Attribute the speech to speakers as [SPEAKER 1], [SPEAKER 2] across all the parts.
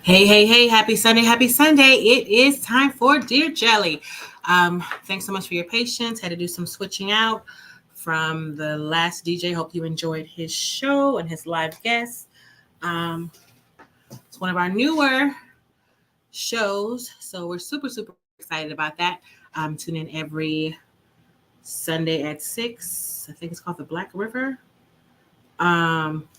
[SPEAKER 1] Hey, hey, hey, happy Sunday, happy Sunday. It is time for Dear Jelly. Thanks so much for your patience. Had to do some switching out from the last DJ. Hope you enjoyed his show and his live guests. Um, it's one of our newer shows, so we're super, super excited about that. Tune in every Sunday at 6. I think it's called the Black River. Um,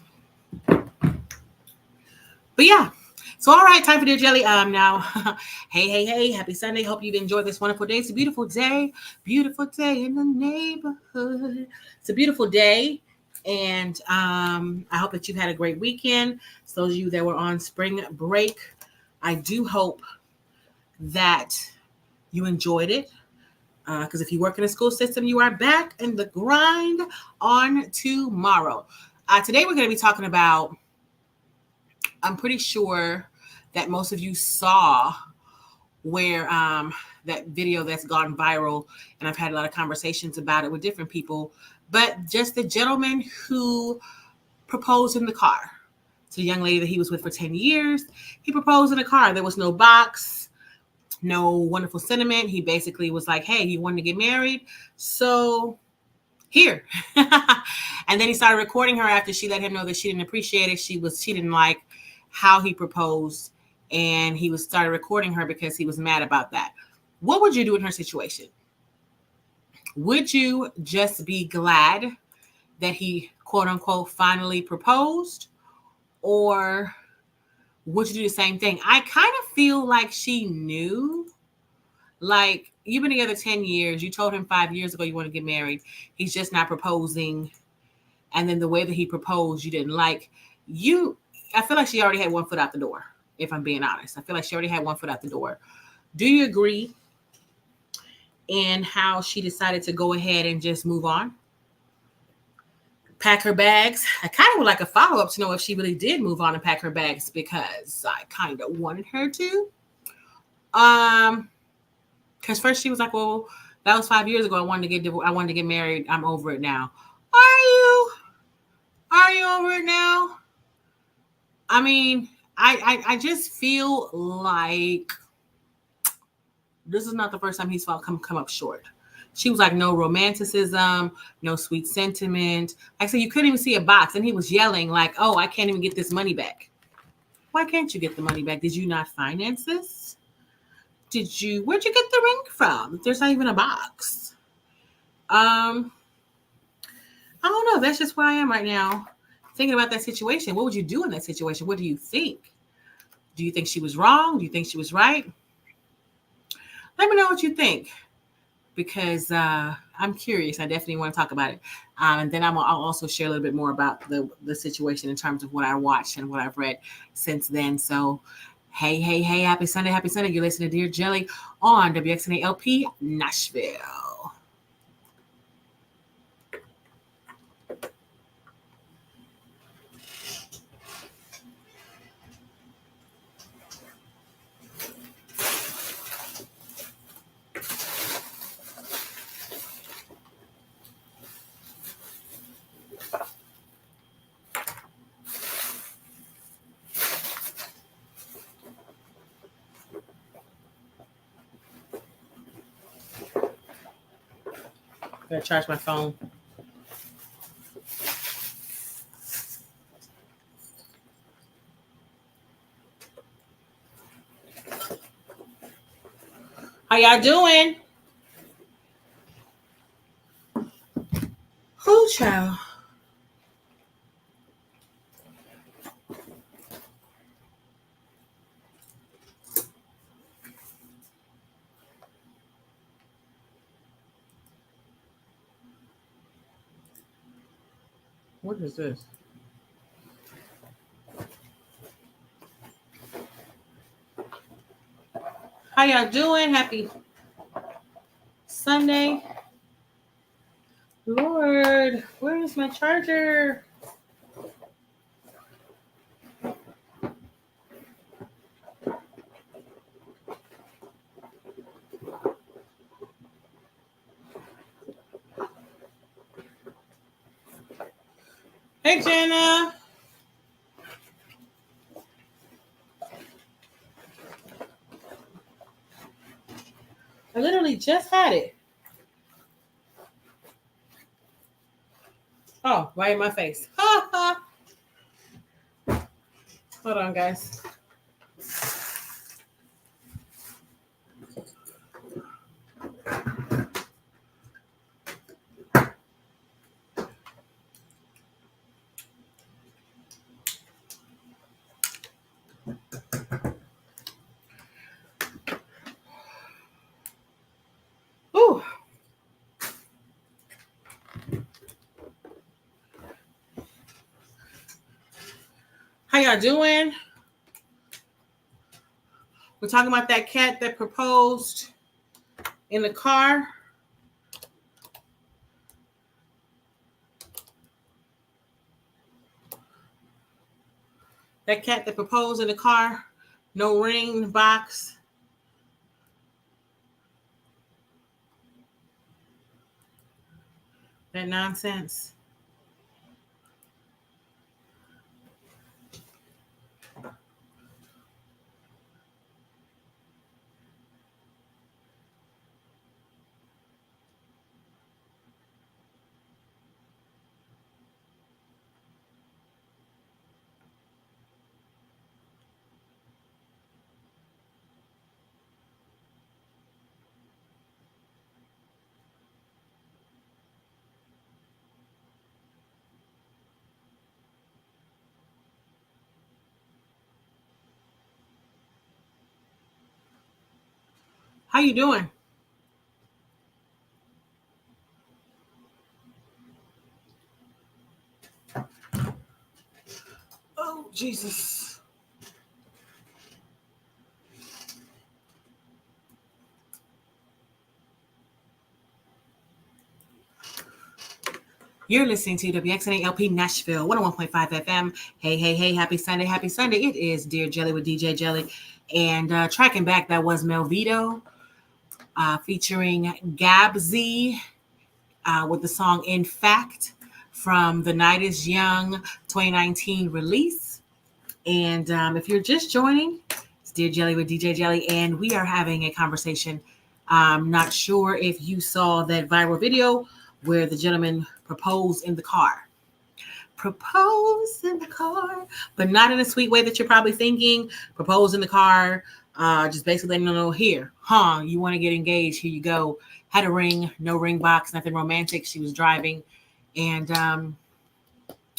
[SPEAKER 1] but yeah, so, all right, time for Dear Jelly. Now, hey, hey, hey, happy Sunday. Hope you've enjoyed this wonderful day. It's a beautiful day in the neighborhood. It's a beautiful day, and I hope that you've had a great weekend. So, those of you that were on spring break, I do hope that you enjoyed it. Because if you work in a school system, you are back in the grind on tomorrow. Today, we're going to be talking about, I'm pretty sure that most of you saw where that video that's gone viral, and I've had a lot of conversations about it with different people, but just the gentleman who proposed in the car to the young lady that he was with for 10 years. He proposed in a car. There was no box, no wonderful sentiment. He basically was like, hey, you wanted to get married? So here. And then he started recording her after she let him know that she didn't appreciate it. She didn't like how he proposed, and he was started recording her because he was mad about that. What would you do in her situation? Would you just be glad that he, quote unquote, finally proposed? Or would you do the same thing? I kind of feel like she knew. Like, you've been together 10 years. You told him 5 years ago you want to get married. He's just not proposing. And then the way that he proposed, you didn't like. I feel like she already had one foot out the door, if I'm being honest. I feel like she already had one foot out the door. Do you agree in how she decided to go ahead and just move on? Pack her bags. I kind of would like a follow-up to know if she really did move on and pack her bags, because I kind of wanted her to. Because first she was like, well, that was 5 years ago. I wanted to get divorced. I wanted to get married. I'm over it now. Are you? Are you over it now? I mean, I just feel like this is not the first time he's come up short. She was like, no romanticism, no sweet sentiment. Like I said, you couldn't even see a box, and he was yelling like, oh, I can't even get this money back. Why can't you get the money back? Did you not finance this? Where'd you get the ring from? There's not even a box. I don't know. That's just where I am right now. Thinking about that situation. What would you do in that situation? What do you think? Do you think she was wrong? Do you think she was right? Let me know what you think, because I'm curious. I definitely want to talk about it. And then I'll also share a little bit more about the situation in terms of what I watched and what I've read since then. So, hey, hey, hey, happy Sunday, happy Sunday. You're listening to Dear Jelly on WXNALP Nashville. I gotta charge my phone. How y'all doing? Who, child? What is this? How y'all doing? Happy Sunday. Lord, where is my charger? Hey, Jenna. I literally just had it. Oh, right in my face. Ha ha. Hold on, guys. Ooh. How y'all doing? We're talking about that cat that proposed in the car. That cat that proposed in the car. No ring box. That nonsense. How you doing? Oh, Jesus. You're listening to WXNALP Nashville, 101.5 FM. Hey, hey, hey, happy Sunday, happy Sunday. It is Dear Jelly with DJ Jelly. And tracking back, that was Melvito featuring Gabzy with the song In Fact from the Night is Young 2019 release. And if you're just joining, it's Dear Jelly with DJ Jelly, and we are having a conversation. I'm not sure if you saw that viral video where the gentleman proposed in the car. Propose in the car, but not in a sweet way that you're probably thinking. Propose in the car, just basically letting them know, here, you want to get engaged, here you go. Had a ring, no ring box, nothing romantic. She was driving, and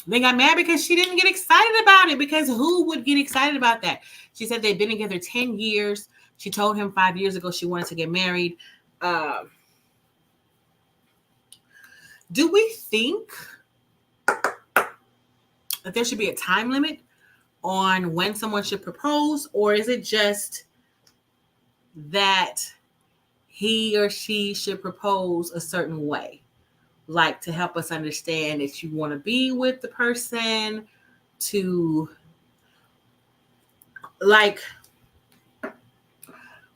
[SPEAKER 1] they got mad because she didn't get excited about it, because who would get excited about that? She said they've been together 10 years. She told him 5 years ago she wanted to get married. Do we think that there should be a time limit on when someone should propose, or is it just that he or she should propose a certain way, like to help us understand that you want to be with the person, to like,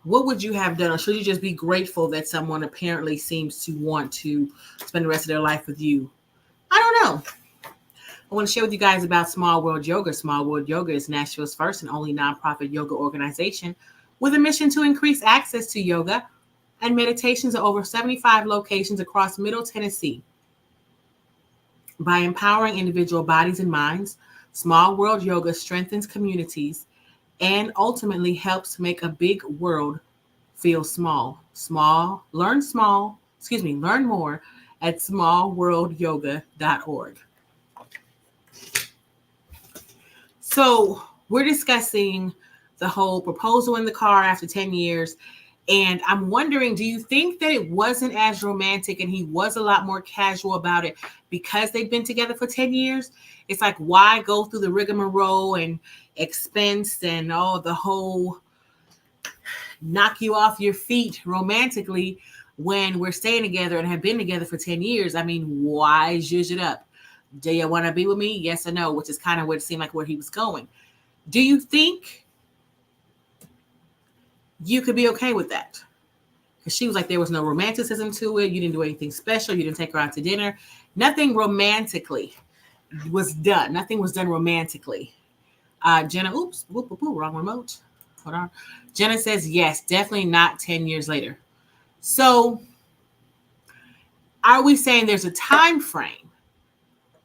[SPEAKER 1] what would you have done? Or should you just be grateful that someone apparently seems to want to spend the rest of their life with you? I don't know. I want to share with you guys about Small World Yoga. Small World Yoga is Nashville's first and only nonprofit yoga organization with a mission to increase access to yoga and meditations at over 75 locations across Middle Tennessee. By empowering individual bodies and minds, Small World Yoga strengthens communities and ultimately helps make a big world feel small. Learn more at smallworldyoga.org. So we're discussing the whole proposal in the car after 10 years. And I'm wondering, do you think that it wasn't as romantic and he was a lot more casual about it because they've been together for 10 years? It's like, why go through the rigmarole and expense and all the whole knock you off your feet romantically when we're staying together and have been together for 10 years? I mean, why zhuzh it up? Do you want to be with me? Yes or no? Which is kind of what it seemed like where he was going. Do you think you could be okay with that? Because she was like, there was no romanticism to it. You didn't do anything special. You didn't take her out to dinner. Nothing romantically was done. Nothing was done romantically. Jenna, wrong remote. Hold on. Jenna says, yes, definitely not 10 years later. So are we saying there's a time frame?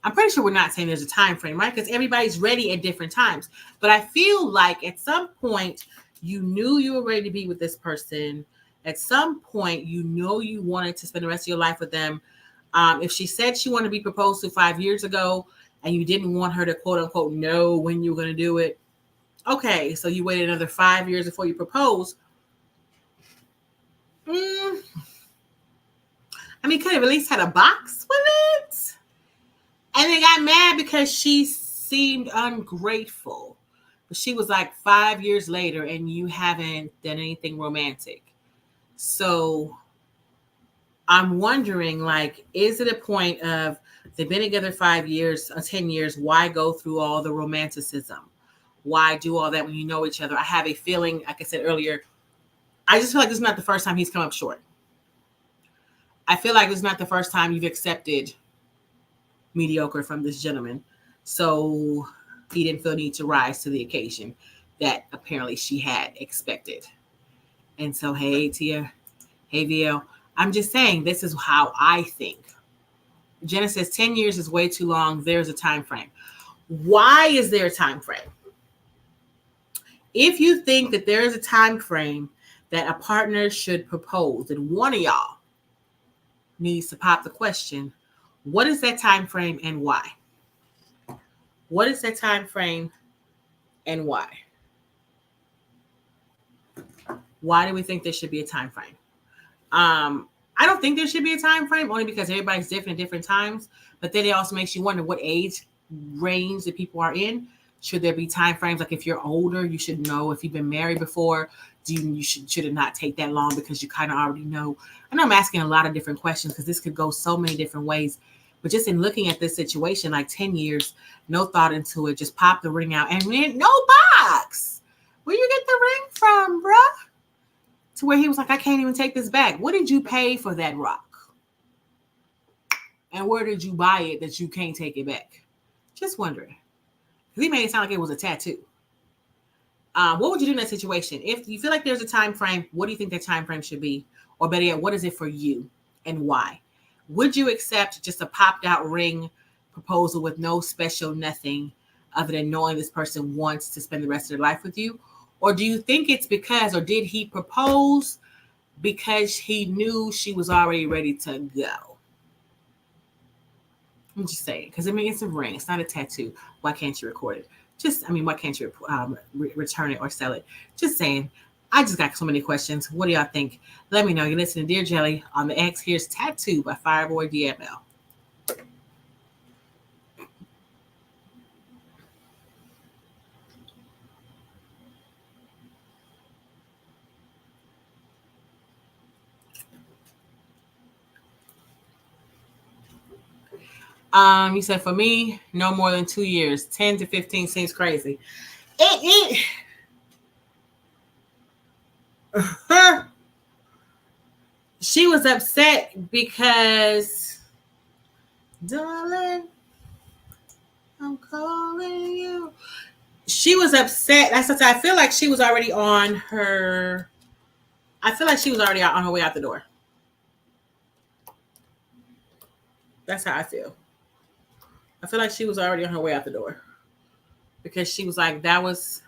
[SPEAKER 1] I'm pretty sure we're not saying there's a time frame, right? Because everybody's ready at different times. But I feel like at some point you knew you were ready to be with this person. At some point you know you wanted to spend the rest of your life with them. If she said she wanted to be proposed to 5 years ago and you didn't want her to quote unquote know when you were going to do it, okay, so you waited another 5 years before you proposed. I mean, could have at least had a box with it. And they got mad because she seemed ungrateful. But she was like 5 years later and you haven't done anything romantic. So I'm wondering, like, is it a point of they've been together 5 years or 10 years? Why go through all the romanticism? Why do all that when you know each other? I have a feeling, like I said earlier, I just feel like this is not the first time he's come up short. I feel like this is not the first time you've accepted mediocre from this gentleman. So he didn't feel the need to rise to the occasion that apparently she had expected. And so, hey, Tia, hey, VL, I'm just saying this is how I think. Jenna says 10 years is way too long. There's a time frame. Why is there a time frame? If you think that there is a time frame that a partner should propose, then one of y'all needs to pop the question, what is that time frame and why? What is that time frame and why? Why do we think there should be a time frame? I don't think there should be a time frame, only because everybody's different at different times. But then it also makes you wonder what age range that people are in. Should there be time frames? Like if you're older, you should know. If you've been married before, should it not take that long because you kind of already know? I know I'm asking a lot of different questions because this could go so many different ways. But just in looking at this situation, like 10 years, no thought into it, just pop the ring out and no box. Where you get the ring from, bruh? To where he was like, I can't even take this back. What did you pay for that rock? And where did you buy it that you can't take it back? Just wondering. Because he made it sound like it was a tattoo. What would you do in that situation? If you feel like there's a time frame, what do you think that time frame should be? Or better yet, what is it for you and why? Would you accept just a popped out ring proposal with no special nothing other than knowing this person wants to spend the rest of their life with you? Or do you think it's because, or did he propose because he knew she was already ready to go? I'm just saying, because I mean, it's a ring. It's not a tattoo. Why can't you record it? Why can't you return it or sell it? Just saying. I just got so many questions. What do y'all think? Let me know. You're listening to Dear Jelly on the X. Here's Tattoo by Fireboy DML. You said for me, no more than 2 years. 10 to 15 seems crazy. She was upset because, darling, I'm calling you. She was upset. That's what I feel like she was already on her. I feel like she was already on her way out the door. That's how I feel. I feel like she was already on her way out the door because she was like, that was.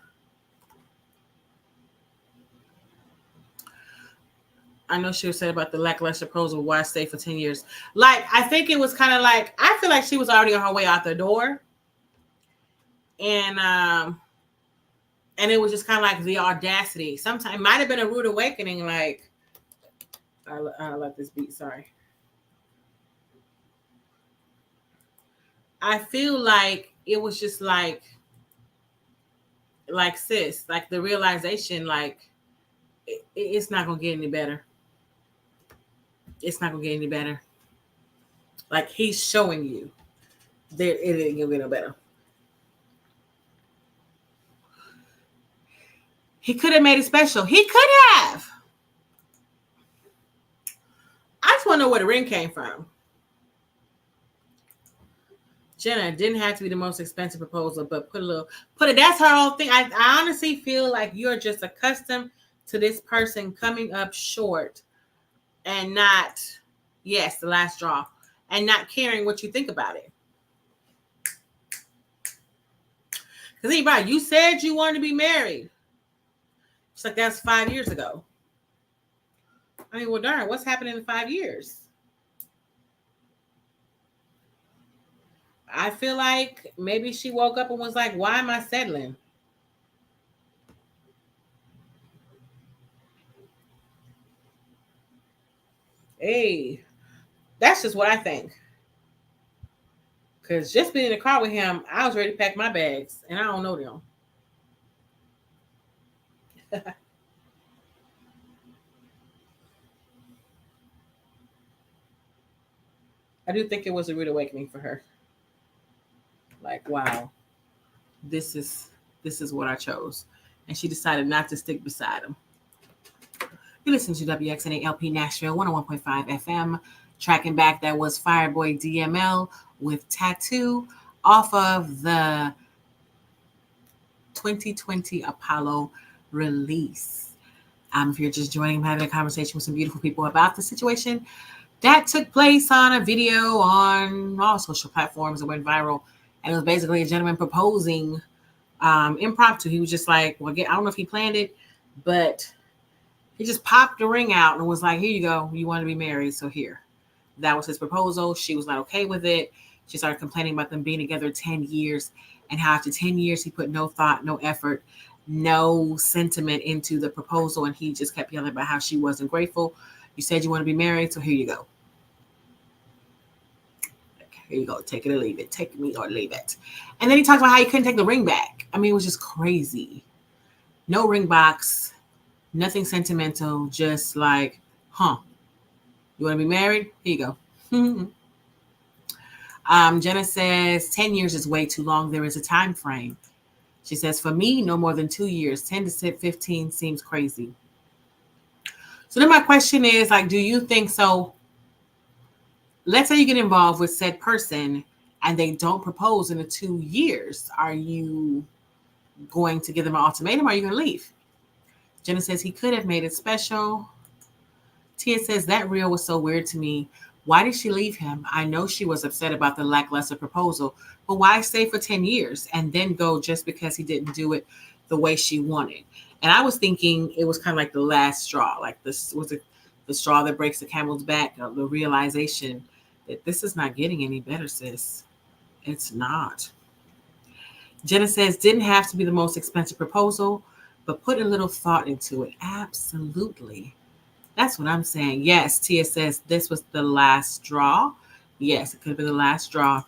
[SPEAKER 1] I know she was said about the lackluster proposal. Why stay for 10 years? Like, I think it was kind of like, I feel like she was already on her way out the door. And it was just kind of like the audacity. Sometimes it might have been a rude awakening. Like, I like this beat. Sorry. I feel like it was just like sis, like the realization, like it's not gonna get any better. It's not gonna get any better. Like he's showing you that it ain't gonna get no better. He could have made it special. He could have. I just want to know where the ring came from. Jenna, didn't have to be the most expensive proposal, but put it. That's her whole thing. I honestly feel like you're just accustomed to this person coming up short and not, yes, the last straw, and not caring what you think about it. Because anybody, you said you wanted to be married. It's like that's 5 years ago. I mean, well, darn, what's happened in 5 years? I feel like maybe she woke up and was like, why am I settling? Hey, that's just what I think. Because just being in the car with him, I was ready to pack my bags, and I don't know them. I do think it was a rude awakening for her. Like, wow, this is this is what I chose. And she decided not to stick beside him. You listen to WXNA Nashville 101.5 FM. Tracking back, that was Fireboy DML with Tattoo off of the 2020 Apollo release. If you're just joining, I'm having a conversation with some beautiful people about the situation that took place on a video on all social platforms that went viral. And it was basically a gentleman proposing impromptu. He was just like, well, again, I don't know if he planned it, but he just popped the ring out and was like, here you go. You want to be married, so here. That was his proposal. She was not okay with it. She started complaining about them being together 10 years and how after 10 years he put no thought, no effort, no sentiment into the proposal. And he just kept yelling about how she wasn't grateful. You said you want to be married, so here you go. Here you go. Take it or leave it. Take me or leave it. And then he talked about how he couldn't take the ring back. I mean, it was just crazy. No ring box, nothing sentimental, just like, you want to be married? Here you go. Jenna says 10 years is way too long. There is a time frame. She says, for me, no more than 2 years. 10 to 15 seems crazy. So then my question is, like, do you think so? Let's say you get involved with said person and they don't propose in the 2 years. Are you going to give them an ultimatum or are you going to leave? Jenna says he could have made it special. Tia says that reel was so weird to me. Why did she leave him? I know she was upset about the lackluster proposal, but why stay for 10 years and then go just because he didn't do it the way she wanted? And I was thinking it was kind of like the last straw. Like this was the straw that breaks the camel's back, the realization that this is not getting any better, sis. It's not. Jenna says, didn't have to be the most expensive proposal, but put a little thought into it. Absolutely. That's what I'm saying. Yes, Tia says this was the last straw. Yes, it could have been the last straw.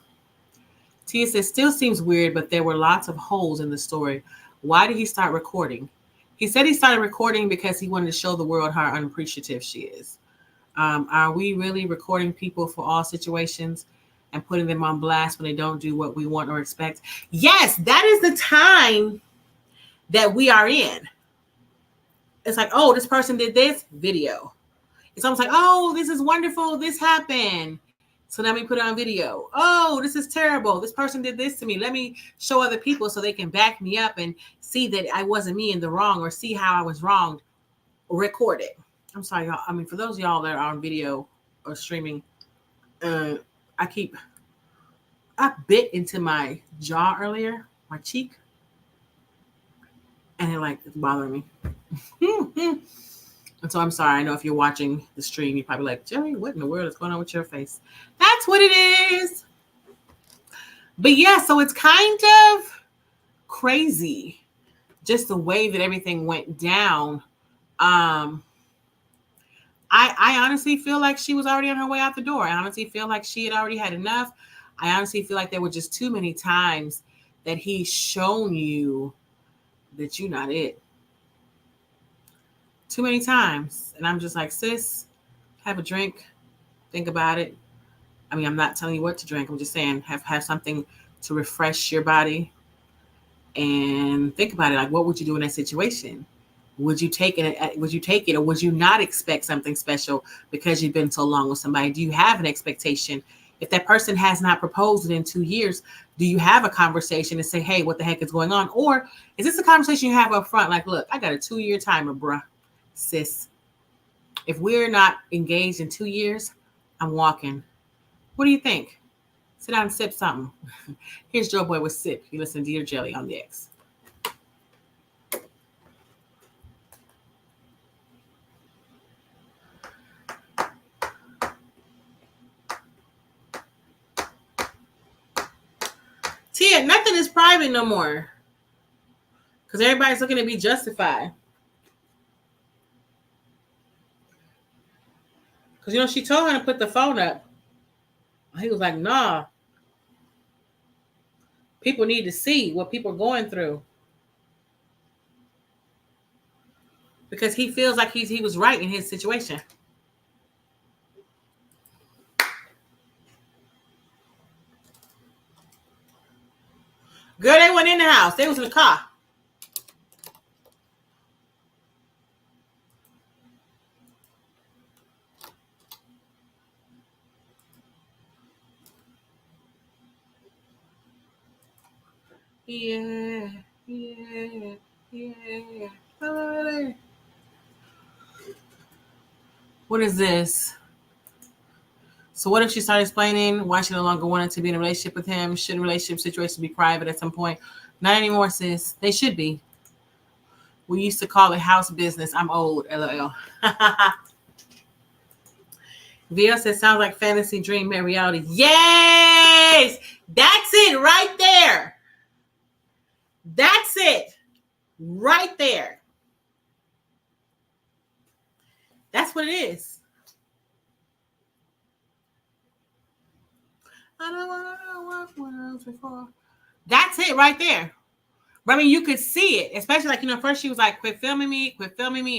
[SPEAKER 1] Tia says, still seems weird, but there were lots of holes in the story. Why did he start recording? He said he started recording because he wanted to show the world how unappreciative she is. Are we really recording people for all situations and putting them on blast when they don't do what we want or expect? Yes, that is the time that we are in. It's like, oh, this person did this video. It's almost like, oh, this is wonderful. This happened. So let me put it on video. Oh, this is terrible. This person did this to me. Let me show other people so they can back me up and see that I wasn't me in the wrong or see how I was wronged. Record it. I'm sorry, y'all. I mean, for those of y'all that are on video or streaming, I bit into my jaw earlier, my cheek, and it's bothering me. And so I'm sorry. I know if you're watching the stream, you're probably like, Jerry, what in the world is going on with your face? That's what it is. But yeah, so it's kind of crazy just the way that everything went down. I honestly feel like she was already on her way out the door. I honestly feel like she had already had enough. I honestly feel like there were just too many times that he's shown you that you're not it. Too many times. And I'm just like, sis, have a drink. Think about it. I mean, I'm not telling you what to drink. I'm just saying have something to refresh your body and think about it. Like, what would you do in that situation? Would you take it? Would you take it, or would you not expect something special because you've been so long with somebody? Do you have an expectation? If that person has not proposed in 2 years, do you have a conversation and say, hey, what the heck is going on? Or is this a conversation you have up front? Like, look, I got a 2-year timer, bruh, sis. If we're not engaged in 2 years, I'm walking. What do you think? Sit down and sip something. Here's Joe Boy with Sip. You listen to Dear Jelly on the X. Tia, nothing is private no more. Because everybody's looking to be justified. Because, she told him to put the phone up. He was like, nah. People need to see what people are going through. Because he feels like he was right in his situation. Girl, they went in the house. They was in the car. Yeah. What is this? So what if she started explaining why she no longer wanted to be in a relationship with him? Should relationship situations be private at some point? Not anymore, sis. They should be. We used to call it house business. I'm old, LOL. VL says, sounds like fantasy dream met reality. Yes! That's it right there. That's it right there. That's what it is. I don't want to work before. That's it right there. But I mean, you could see it, especially like, first she was like, quit filming me.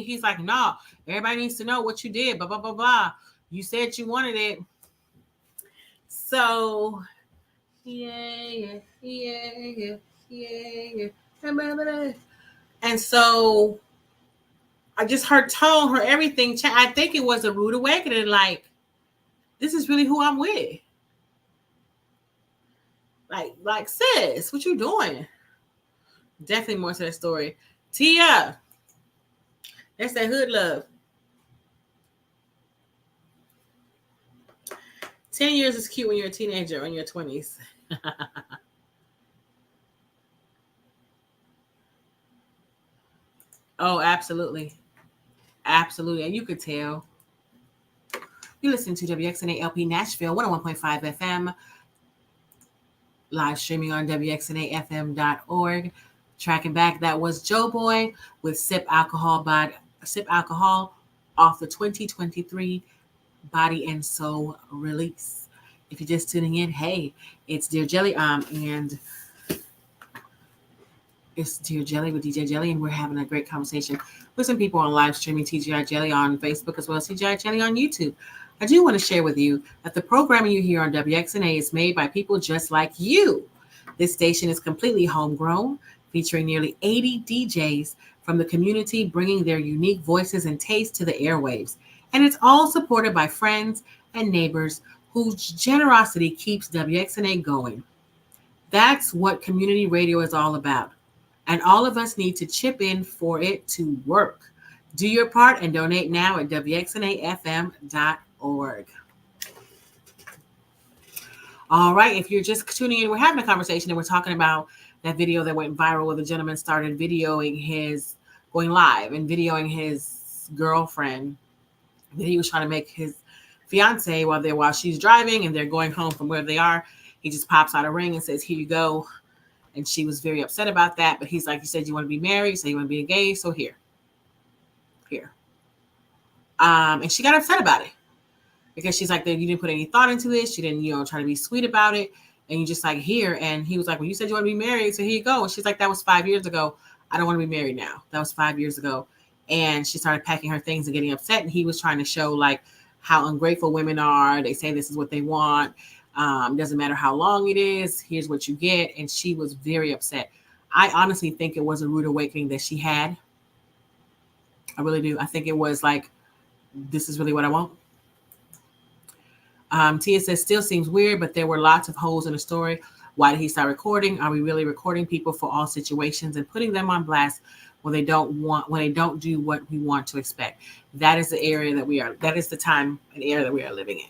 [SPEAKER 1] He's like, no, everybody needs to know what you did, blah, blah, blah, blah. You said you wanted it. So, yeah. And so I just her tone, her everything. I think it was a rude awakening. Like, this is really who I'm with. Like, sis, what you doing? Definitely more to that story. Tia, that's that hood love. 10 years is cute when you're a teenager or in your 20s. Oh, absolutely. Absolutely. And you could tell. You listen to WXNA LP Nashville, 101.5 FM, live streaming on WXNAFM.org. Tracking back, that was Joe Boy with Sip Alcohol off the 2023 Body and Soul release. If you're just tuning in, hey, it's Dear Jelly, and it's Dear Jelly with DJ Jelly, and we're having a great conversation with some people on live streaming, TGI Jelly on Facebook as well as TGI Jelly on YouTube. I do want to share with you that the programming you hear on WXNA is made by people just like you. This station is completely homegrown, featuring nearly 80 DJs from the community, bringing their unique voices and tastes to the airwaves. And it's all supported by friends and neighbors whose generosity keeps WXNA going. That's what community radio is all about. And all of us need to chip in for it to work. Do your part and donate now at WXNAFM.org. All right, if you're just tuning in, we're having a conversation and we're talking about that video that went viral where the gentleman started going live and videoing his girlfriend that he was trying to make his fiance while she's driving and they're going home from where they are. He just pops out a ring and says, here you go. And she was very upset about that. But he's like, you said you want to be married, so you want to be engaged. So here. And she got upset about it because she's like, you didn't put any thought into this. She didn't, try to be sweet about it. And you just like here. And he was like, well, you said you want to be married. So here you go. And she's like, that was 5 years ago. I don't want to be married now. That was 5 years ago. And she started packing her things and getting upset. And he was trying to show like how ungrateful women are. They say this is what they want. Doesn't matter how long it is. Here's what you get. And she was very upset. I honestly think it was a rude awakening that she had. I really do. I think it was like, this is really what I want. Tia says, still seems weird, but there were lots of holes in the story. Why did he start recording? Are we really recording people for all situations and putting them on blast when they don't do what we want to expect. That is the area that is the time and era that we are living in.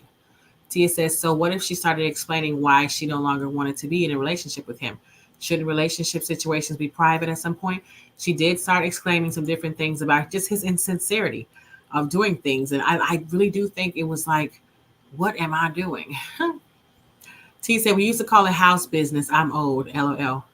[SPEAKER 1] Tia says, so what if she started explaining why she no longer wanted to be in a relationship with him? Shouldn't relationship situations be private at some point? She did start exclaiming some different things about just his insincerity of doing things. And I really do think it was like, what am I doing? T said, we used to call it house business. I'm old, LOL.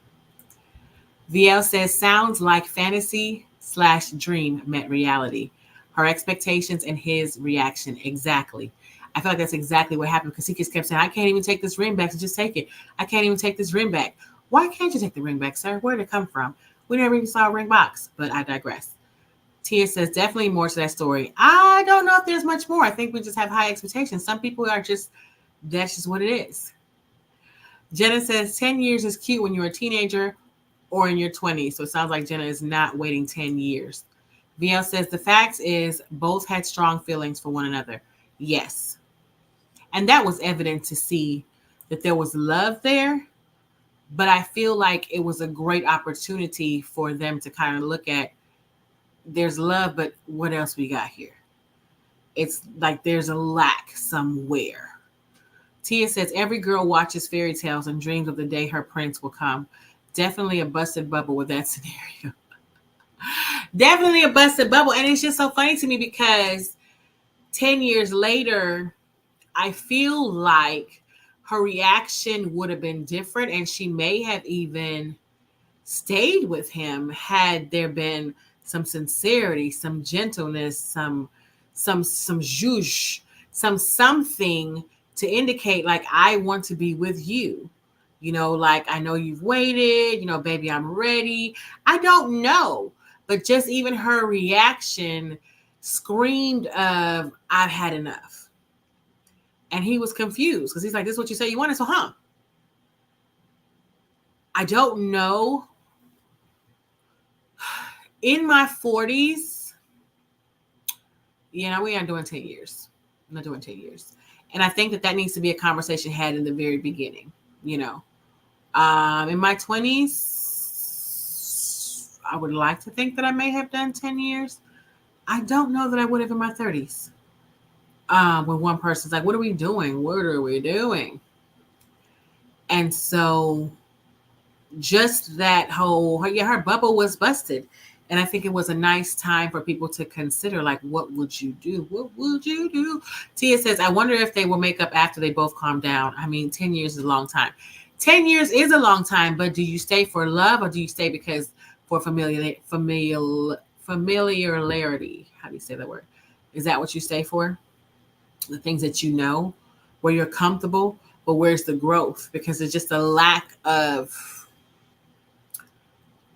[SPEAKER 1] VL says, sounds like fantasy/dream met reality. Her expectations and his reaction. Exactly. I feel like that's exactly what happened because he just kept saying, I can't even take this ring back, so just take it. I can't even take this ring back. Why can't you take the ring back, sir? Where did it come from? We never even saw a ring box, but I digress. Tia says, definitely more to that story. I don't know if there's much more. I think we just have high expectations. Some people are just, that's just what it is. Jenna says, 10 years is cute when you're a teenager or in your 20s. So it sounds like Jenna is not waiting 10 years. VL says, the fact is both had strong feelings for one another. Yes. And that was evident to see that there was love there. But I feel like it was a great opportunity for them to kind of look at, there's love, but what else we got here? It's like there's a lack somewhere. Tia says, every girl watches fairy tales and dreams of the day her prince will come. Definitely a busted bubble with that scenario. Definitely a busted bubble. And it's just so funny to me because 10 years later, I feel like her reaction would have been different, and she may have even stayed with him had there been some sincerity, some gentleness, some zhuzh, something to indicate like, I want to be with you. You know, like, I know you've waited, you know, baby, I'm ready. I don't know. But just even her reaction screamed of, I've had enough. And he was confused because he's like, this is what you say you wanted, so I don't know. In my 40s, we aren't doing 10 years. I'm not doing 10 years. And I think that needs to be a conversation had in the very beginning, In my 20s, I would like to think that I may have done 10 years. I don't know that I would have in my 30s. When one person's like, what are we doing? What are we doing? And so just that whole, her bubble was busted. And I think it was a nice time for people to consider, like, what would you do? What would you do? Tia says, I wonder if they will make up after they both calm down. I mean, 10 years is a long time. 10 years is a long time, but do you stay for love or do you stay because for familiarity? How do you say that word? Is that what you stay for? The things that you know, where you're comfortable, but where's the growth? Because there's just a lack of,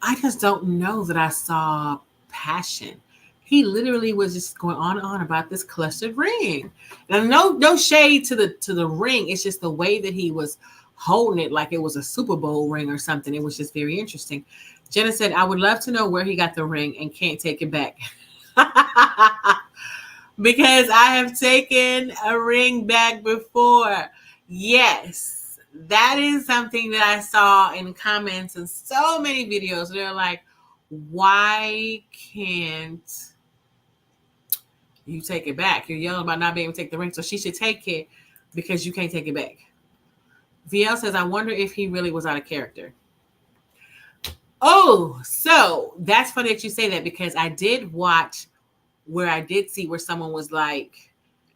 [SPEAKER 1] I just don't know that I saw passion. He literally was just going on and on about this clustered ring. And no shade to the ring. It's just the way that he was holding it like it was a Super Bowl ring or something. It was just very interesting. Jenna said, I would love to know where he got the ring and can't take it back. Because I have taken a ring back before. Yes, that is something that I saw in comments in so many videos. They're like, why can't you take it back? You're yelling about not being able to take the ring, so she should take it because you can't take it back. VL says, I wonder if he really was out of character. Oh, so that's funny that you say that because I did watch where I did see where someone was like,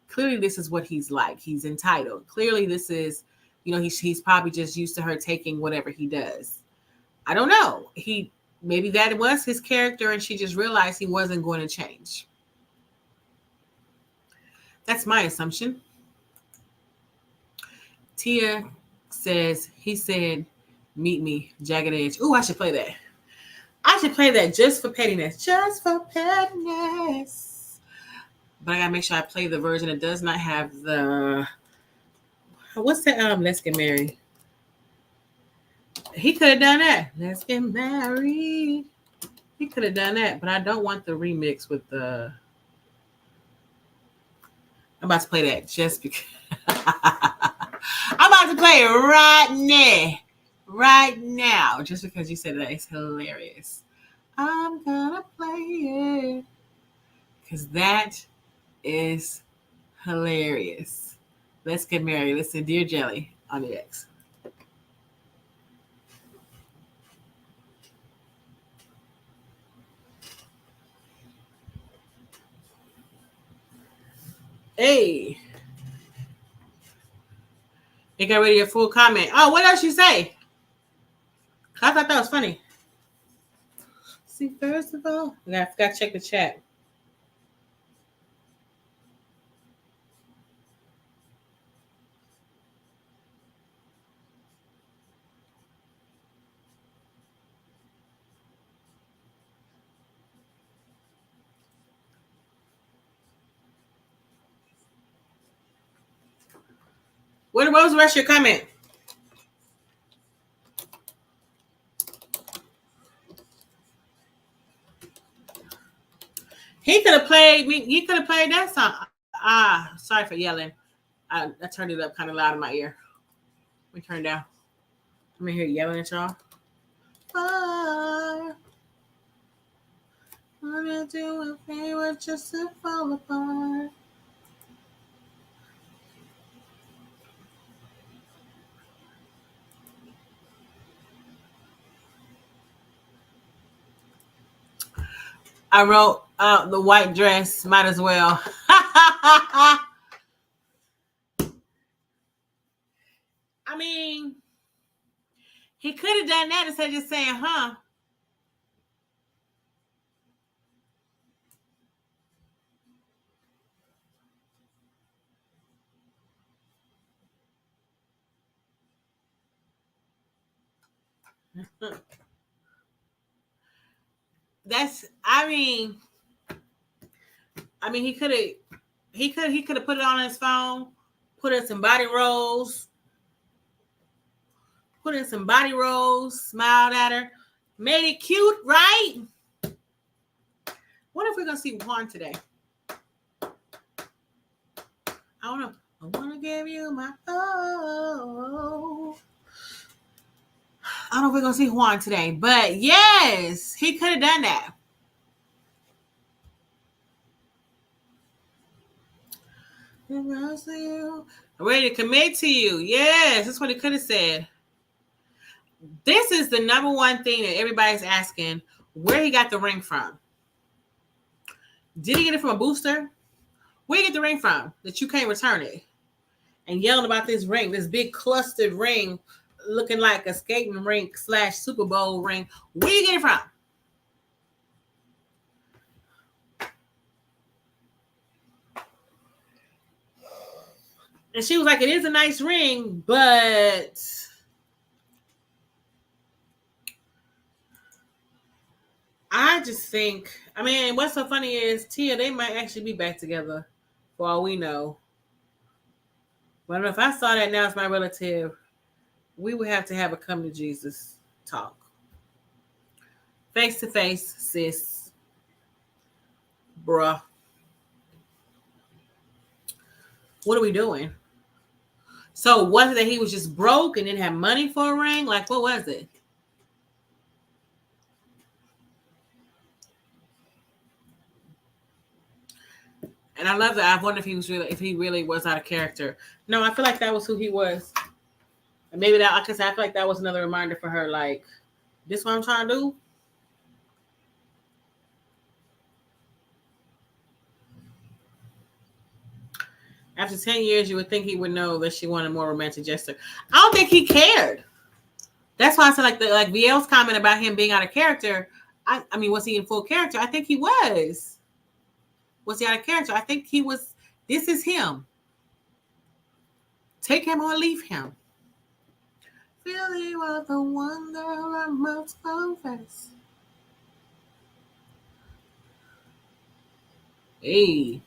[SPEAKER 1] clearly this is what he's like. He's entitled. Clearly this is, he's probably just used to her taking whatever he does. I don't know. Maybe that was his character and she just realized he wasn't going to change. That's my assumption. Tia says, he said, meet me, Jagged Edge. Ooh, I should play that. I should play that just for pettiness. Just for pettiness. But I gotta make sure I play the version that does not have the, what's that? Let's Get Married. He could have done that. Let's Get Married. He could have done that, but I don't want the remix with the, I'm about to play that just because. I'm about to play it right now, just because you said that. It's hilarious. I'm gonna play it. Because that is hilarious. Let's get married. Listen, Dear Jelly on the X. Hey, you got ready your full comment. Oh, what else you say? I thought that was funny. See, first of all, I forgot to check the chat. What was the rest of your comment? He could have played me. He could have played that song. Sorry for yelling. I turned it up kind of loud in my ear. Let me turn it down. I'm in here yelling at y'all. I'm gonna do a favor just to fall apart. I wrote the white dress. Might as well. I mean, he could have done that instead of just saying, huh? I mean, he could have put it on his phone, put in some body rolls, smiled at her, made it cute, right? What if we're gonna see Juan today? I don't know. I wanna give you my oh. I don't know if we're gonna see Juan today, but yes, he could have done that. I'm ready to commit to you. Yes, that's what he could have said. This is the number one thing that everybody's asking: where he got the ring from? Did he get it from a booster? Where you get the ring from that you can't return it? And yelling about this ring, this big clustered ring, looking like a skating rink / Super Bowl ring. Where you get it from? And she was like, it is a nice ring, but I just think, I mean, what's so funny is Tia, they might actually be back together for all we know. But if I saw that now as my relative, we would have to have a come to Jesus talk. Face to face, sis. Bruh. What are we doing? So was it that he was just broke and didn't have money for a ring? Like, what was it? And I love that. I wonder if he really was out of character. No, I feel like that was who he was. And maybe that, like I said, I feel like that was another reminder for her. Like, this what I'm trying to do. After 10 years, you would think he would know that she wanted more romantic gesture. I don't think he cared. That's why I said like VL's comment about him being out of character. I mean, was he in full character? I think he was. Was he out of character? I think he was. This is him. Take him or leave him. Feel you are the one that I must confess. Hey.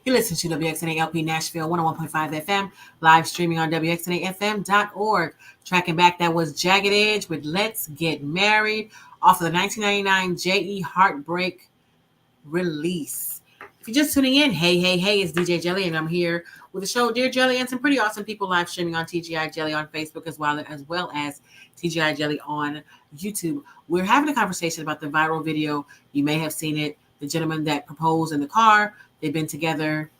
[SPEAKER 1] You listen to WXNA LP Nashville 101.5 FM, live streaming on WXNAFM.org. Tracking back, that was Jagged Edge with Let's Get Married off of the 1999 J.E. Heartbreak release. If you're just tuning in, hey, it's DJ Jelly, and I'm here with the show Dear Jelly and some pretty awesome people live streaming on TGI Jelly on Facebook as well as TGI Jelly on YouTube. We're having a conversation about the viral video. You may have seen it. The gentleman that proposed in the car. They've been together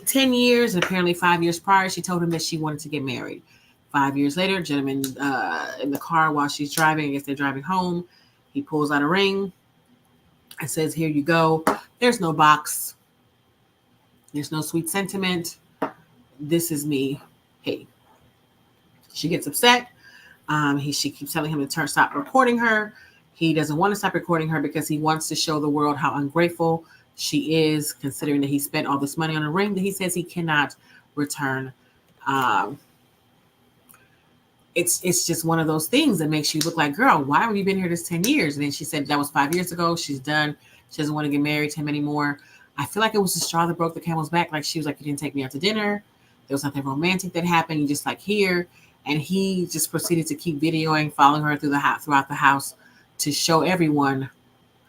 [SPEAKER 1] 10 years, and apparently 5 years prior, she told him that she wanted to get married. 5 years later, gentleman in the car while she's driving, I guess they're driving home, he pulls out a ring and says, here you go. There's no box. There's no sweet sentiment. This is me. Hey. She gets upset. She keeps telling him to stop recording her. He doesn't want to stop recording her because he wants to show the world how ungrateful she is, considering that he spent all this money on a ring that he says he cannot return. It's just one of those things that makes you look like, girl, why have you been here this 10 years? And then she said that was 5 years ago. She's done. She doesn't want to get married to him anymore. I feel like it was the straw that broke the camel's back. Like she was like, you didn't take me out to dinner. There was nothing romantic that happened. You just like here. And he just proceeded to keep videoing, following her throughout the house to show everyone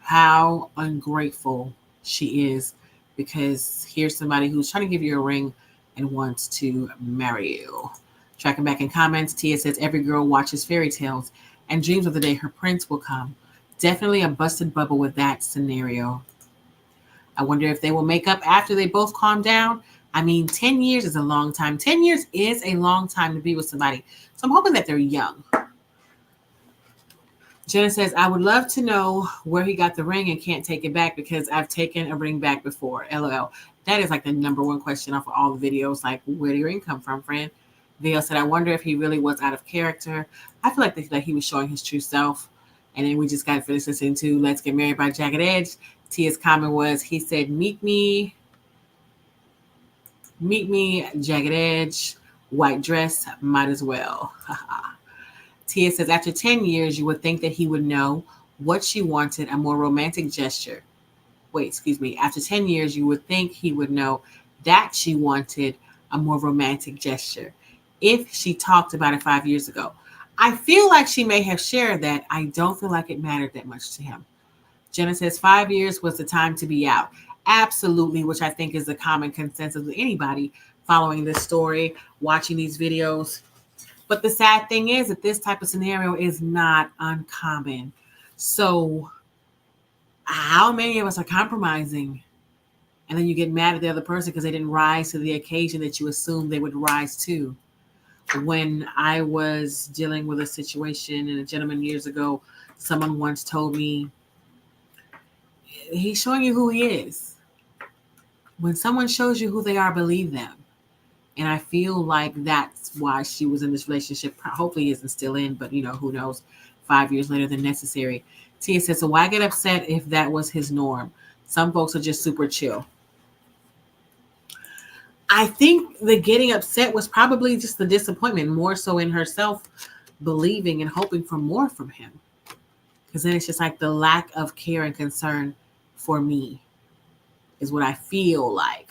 [SPEAKER 1] how ungrateful she is, because here's somebody who's trying to give you a ring and wants to marry you. Tracking back in comments, Tia says, every girl watches fairy tales and dreams of the day her prince will come. Definitely a busted bubble with that scenario. I wonder if they will make up after they both calm down. I mean, 10 years is a long time. 10 years is a long time to be with somebody. So I'm hoping that they're young. Jenna says, I would love to know where he got the ring and can't take it back because I've taken a ring back before. LOL. That is like the number one question off of all the videos. Like, where did your ring come from, friend? Vale said, I wonder if he really was out of character. I feel like he was showing his true self. And then we just got finished listening to Let's Get Married by Jagged Edge. Tia's comment was, he said, meet me, Jagged Edge, white dress, might as well. Tia says, after 10 years, you would think that he would know what she wanted, a more romantic gesture. After 10 years, you would think he would know that she wanted a more romantic gesture if she talked about it 5 years ago. I feel like she may have shared that. I don't feel like it mattered that much to him. Jenna says 5 years was the time to be out. Absolutely, which I think is the common consensus of anybody following this story, watching these videos. But the sad thing is that this type of scenario is not uncommon. So how many of us are compromising? And then you get mad at the other person because they didn't rise to the occasion that you assumed they would rise to. When I was dealing with a situation and a gentleman years ago, someone once told me, he's showing you who he is. When someone shows you who they are, believe them. And I feel like that's why she was in this relationship. Hopefully isn't still in, but who knows, 5 years later than necessary. Tia says, so why get upset if that was his norm? Some folks are just super chill. I think the getting upset was probably just the disappointment, more so in herself believing and hoping for more from him. Because then it's just like the lack of care and concern for me is what I feel like.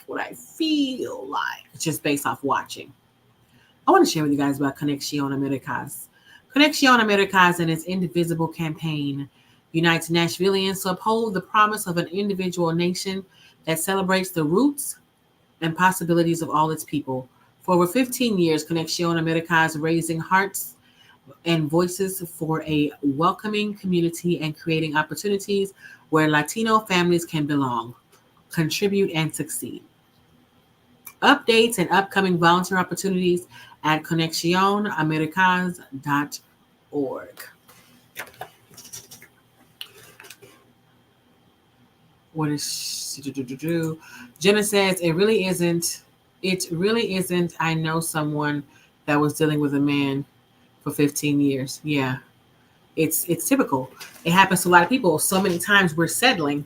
[SPEAKER 1] Just based off watching. I want to share with you guys about Conexión Americas. Conexión Americas and its indivisible campaign unites Nashvillians to uphold the promise of an individual nation that celebrates the roots and possibilities of all its people. For over 15 years, Conexión Americas raising hearts and voices for a welcoming community and creating opportunities where Latino families can belong, contribute, and succeed. Updates and upcoming volunteer opportunities at ConexionAmericas.org. What is Jenna says, it really isn't. I know someone that was dealing with a man for 15 years. Yeah. It's typical. It happens to a lot of people. So many times we're settling.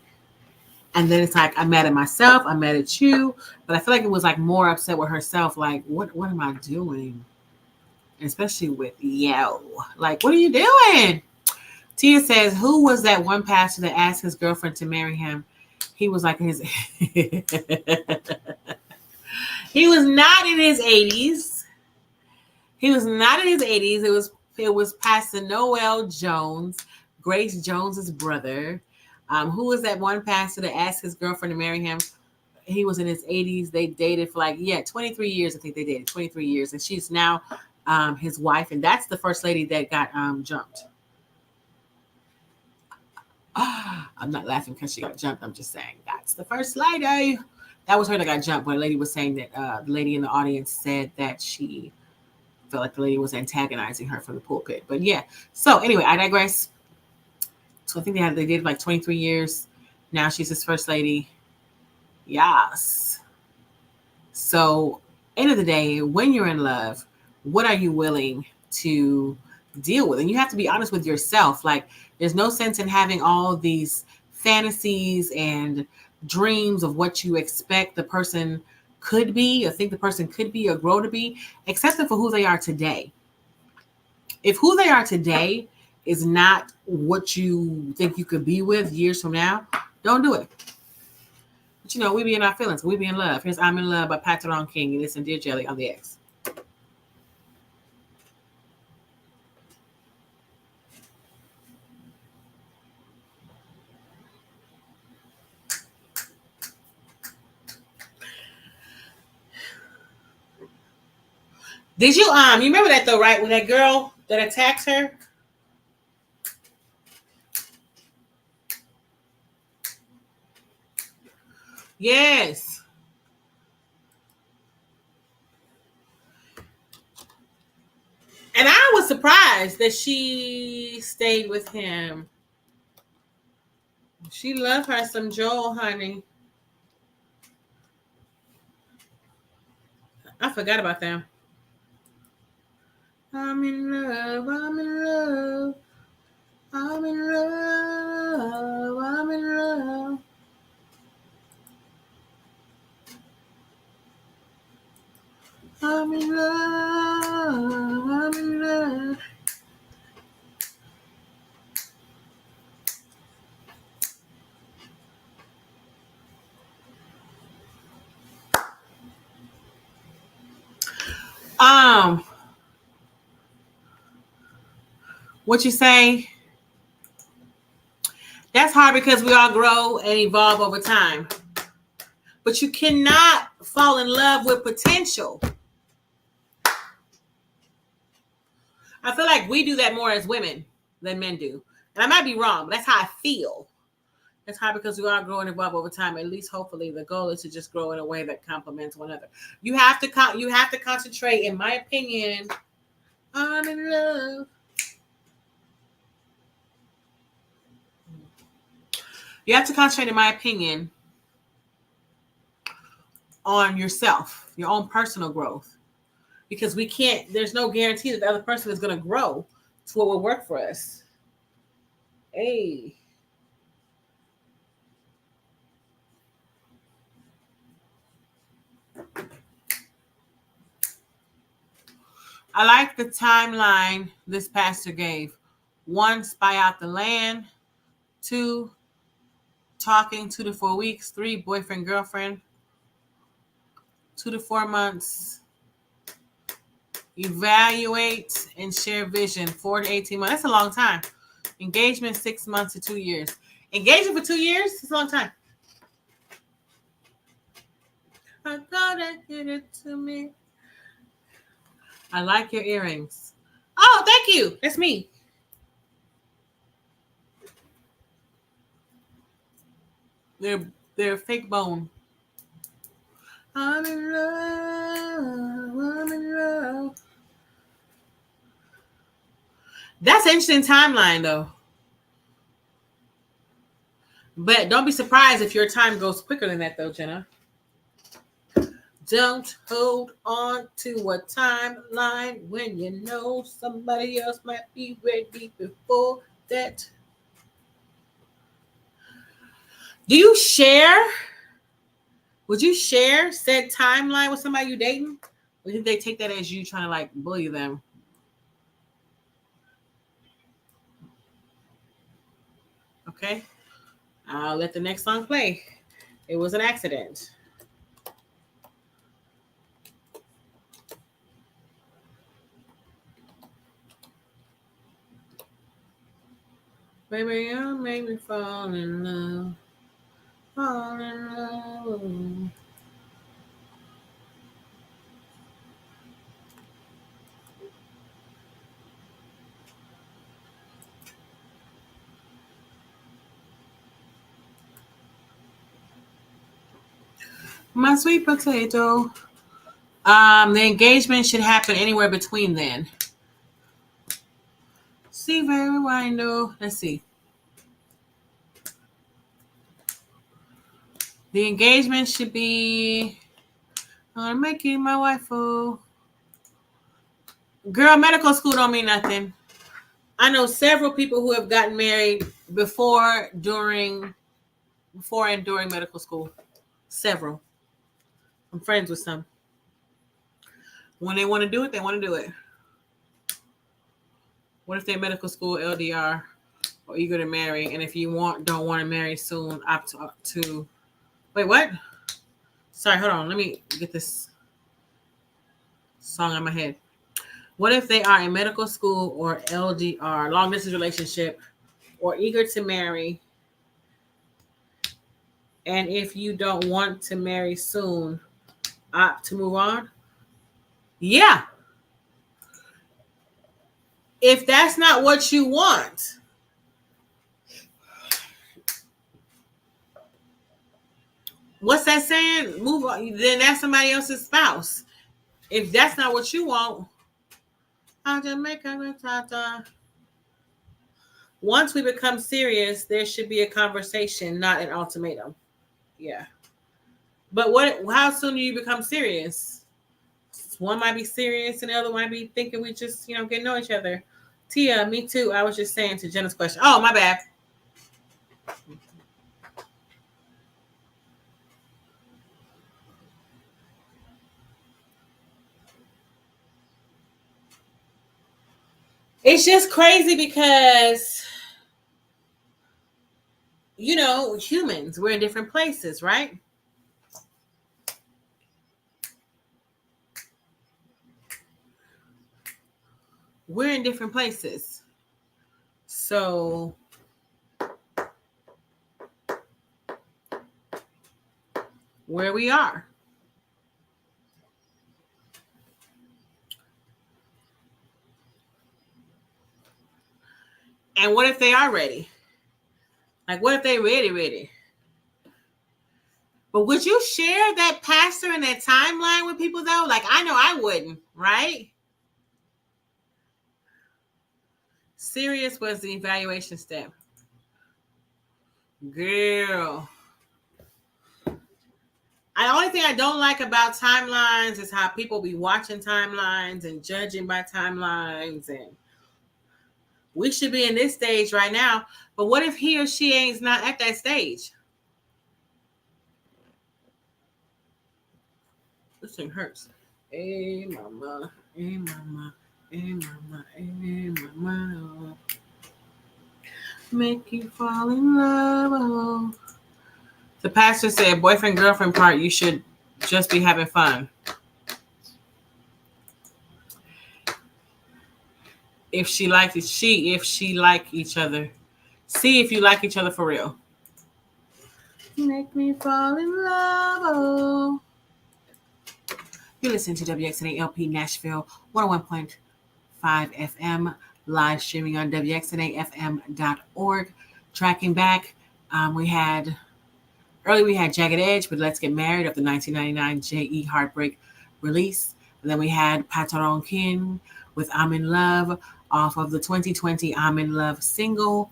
[SPEAKER 1] And then it's like, I'm mad at myself. I'm mad at you. But I feel like it was like more upset with herself. Like, what am I doing? Especially with yo. Like, what are you doing? Tia says, who was that one pastor that asked his girlfriend to marry him? He was like his. He was not in his 80s. It was Pastor Noel Jones, Grace Jones's brother. Who was that one pastor that asked his girlfriend to marry him? He was in his 80s. They dated for 23 years. I think they dated 23 years, and she's now his wife, and that's the first lady that got jumped. I'm not laughing because she got jumped. I'm just saying that's the first lady. That was her that got jumped. When a lady was saying that the lady in the audience said that she felt like the lady was antagonizing her from the pulpit. But yeah. So anyway, I digress. So I think they did like 23 years. Now she's his first lady. Yes. So end of the day, when you're in love, what are you willing to deal with? And you have to be honest with yourself. Like, there's no sense in having all these fantasies and dreams of what you expect the person could be, or think the person could be, or grow to be, except for who they are today. If who they are today is not what you think you could be with years from now, don't do it. But we be in our feelings. We be in love. Here's I'm in Love by Patron King. And listen, Dear Jelly on the X. Did you remember that though, right? When that girl that attacked her? Yes. And I was surprised that she stayed with him. She loved her some Joel, honey. I forgot about them. I'm in love, I'm in love, I'm in love, I'm in love. I'm in love, I'm in love. What you say? That's hard because we all grow and evolve over time. But you cannot fall in love with potential. I feel like we do that more as women than men do. And I might be wrong, but that's how I feel. That's hard because we all grow and evolve over time. At least, hopefully, the goal is to just grow in a way that complements one another. You have to concentrate, in my opinion. I'm in love. You have to concentrate, in my opinion, on yourself, your own personal growth. Because there's no guarantee that the other person is going to grow to what will work for us. Hey. I like the timeline this pastor gave. 1, spy out the land. 2, talking 2 to 4 weeks. 3, boyfriend, girlfriend. 2 to 4 months. Evaluate and share vision. 4 to 18 months. That's a long time. Engagement 6 months to 2 years. Engagement for 2 years? It's a long time. I gotta get it to me. I like your earrings. Oh, thank you. That's me. They're fake bone. I'm in love. I'm in love. That's an interesting timeline, though. But don't be surprised if your time goes quicker than that, though, Jenna. Don't hold on to a timeline when you know somebody else might be ready before that. Do you share? Would you share said timeline with somebody you dating? Or do they take that as you trying to like bully them? Okay. I'll let the next song play. It was an accident. Baby, you make me fall in love. Fall in love. My sweet potato. The engagement should happen anywhere between then. See very window. Let's see. The engagement should be. I'm gonna make you my wife. Oh, girl, medical school don't mean nothing. I know several people who have gotten married before and during medical school. Several. I'm friends with some. When they want to do it, they want to do it. What if they're medical school, LDR, or eager to marry, and if you don't want to marry soon, opt to. Wait, what? Sorry, hold on. Let me get this song on my head. What if they are in medical school or LDR, long distance relationship, or eager to marry, and if you don't want to marry soon, opt to move on? Yeah. If that's not what you want, what's that saying? Move on. Then that's somebody else's spouse. If that's not what you want, I'll just make a ta-ta. Once we become serious, there should be a conversation, not an ultimatum. Yeah. But what? How soon do you become serious? One might be serious and the other might be thinking we just, get to know each other. Tia, me too. I was just saying to Jenna's question. Oh, my bad. It's just crazy because, humans, we're in different places, right? We're in different places. So where we are. And what if they are ready? Like, what if they ready? But would you share that pastor and that timeline with people though? Like, I know I wouldn't, right? Serious was the evaluation step. Girl. The only thing I don't like about timelines is how people be watching timelines and judging by timelines, and we should be in this stage right now. But what if he or she ain't not at that stage? This thing hurts. Hey mama, hey mama, hey mama, hey mama. Make you fall in love. Oh. The pastor said, boyfriend, girlfriend part, you should just be having fun. If she like each other. See if you like each other for real. Make me fall in love. Oh. You listen to WXNA LP Nashville 101.5 FM, live streaming on WXNAFM.org. Tracking back, we had Jagged Edge with Let's Get Married of the 1999 J.E. Heartbreak release. And then we had Pataron Kin with I'm in Love off of the 2020 I'm in Love single.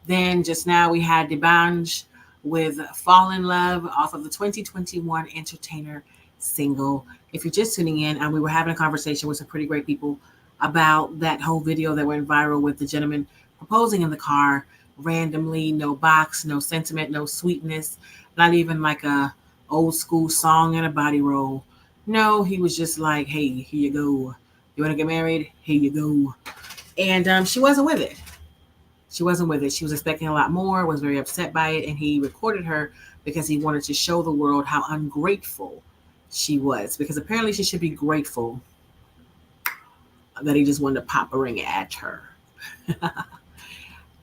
[SPEAKER 1] Then just now we had D'banj with Fall in Love off of the 2021 Entertainer single. If you're just tuning in, and we were having a conversation with some pretty great people about that whole video that went viral with the gentleman proposing in the car randomly, no box, no sentiment, no sweetness, not even like a old school song and a body roll. No, he was just like, hey, here you go. You want to get married? Here you go. And she wasn't with it. She wasn't with it. She was expecting a lot more, was very upset by it, and he recorded her because he wanted to show the world how ungrateful she was, because apparently she should be grateful that he just wanted to pop a ring at her.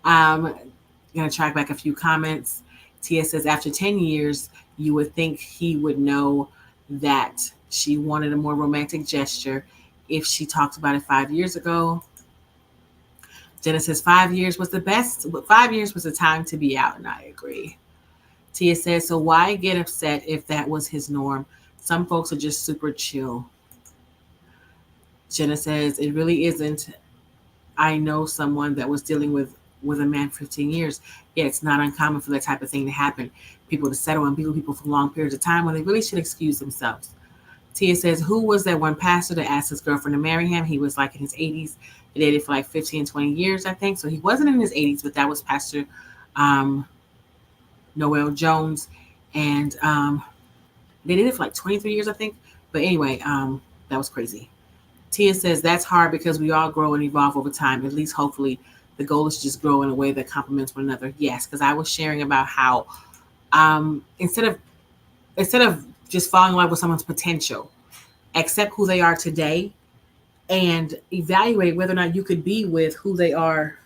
[SPEAKER 1] Gonna track back a few comments. Tia says, after 10 years, you would think he would know that she wanted a more romantic gesture if she talked about it 5 years ago. Jenna says 5 years was the best. 5 years was the time to be out, and I agree. Tia says, so why get upset if that was his norm? Some folks are just super chill. Jenna says, it really isn't. I know someone that was dealing with a man 15 years. Yeah, it's not uncommon for that type of thing to happen. People to settle and be with people for long periods of time when they really should excuse themselves. Tia says, who was that one pastor that asked his girlfriend to marry him? He was like in his 80s. They dated for like 15, 20 years, I think. So he wasn't in his 80s, but that was Pastor Noel Jones. And they did it for like 23 years, I think. But anyway, that was crazy. Tia says that's hard because we all grow and evolve over time. At least hopefully the goal is to just grow in a way that complements one another. Yes, because I was sharing about how instead of just falling in love with someone's potential, accept who they are today and evaluate whether or not you could be with who they are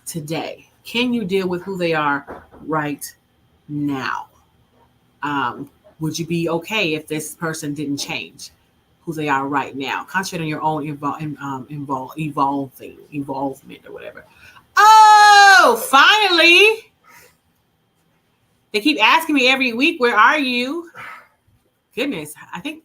[SPEAKER 1] today. Can you deal with who they are right now? Would you be okay if this person didn't change who they are right now? Concentrate on your own evolvement or whatever. Oh, finally. They keep asking me every week, where are you? Goodness, I think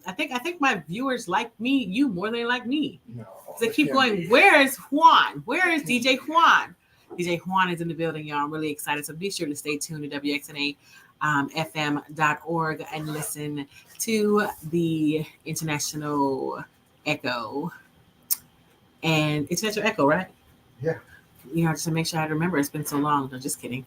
[SPEAKER 1] my viewers like you more than they like me. No, they keep going, where is Juan? Where is DJ Juan? DJ Juan is in the building, y'all. I'm really excited. So be sure to stay tuned to WXNA FM.org and listen to the International Echo. And International Echo, right?
[SPEAKER 2] Yeah.
[SPEAKER 1] Just to make sure I remember. It's been so long. No, just kidding.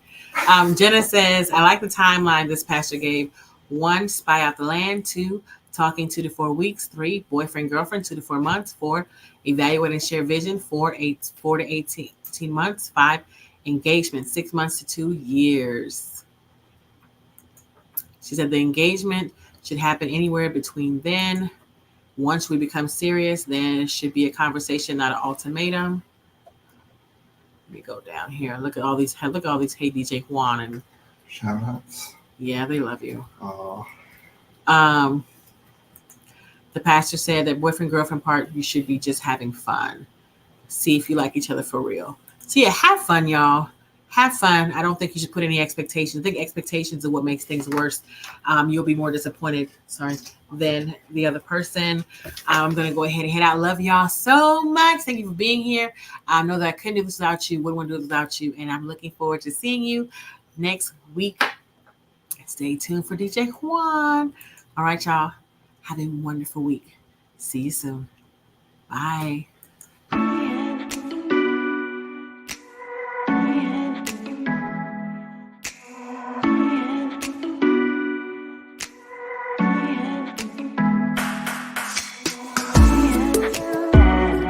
[SPEAKER 1] Jenna says, I like the timeline this pastor gave. 1, spy out the land. 2, talking 2 to 4 weeks. 3, boyfriend, girlfriend, 2 to 4 months. 4, evaluate and share vision. 4 to 18 months. 5, engagement, 6 months to 2 years. She said the engagement should happen anywhere between then. Once we become serious, then it should be a conversation, not an ultimatum. Let me go down here. Look at all these. Hey, DJ Juan and
[SPEAKER 2] shout outs.
[SPEAKER 1] Yeah, they love you.
[SPEAKER 2] Oh.
[SPEAKER 1] The pastor said that boyfriend girlfriend part, you should be just having fun. See if you like each other for real. So yeah, have fun, y'all. Have fun. I don't think you should put any expectations. I think expectations are what makes things worse. You'll be more disappointed, than the other person. I'm going to go ahead and head out. Love y'all so much. Thank you for being here. I know that I couldn't do this without you. Wouldn't want to do it without you. And I'm looking forward to seeing you next week. Stay tuned for DJ Juan. All right, y'all. Have a wonderful week. See you soon. Bye.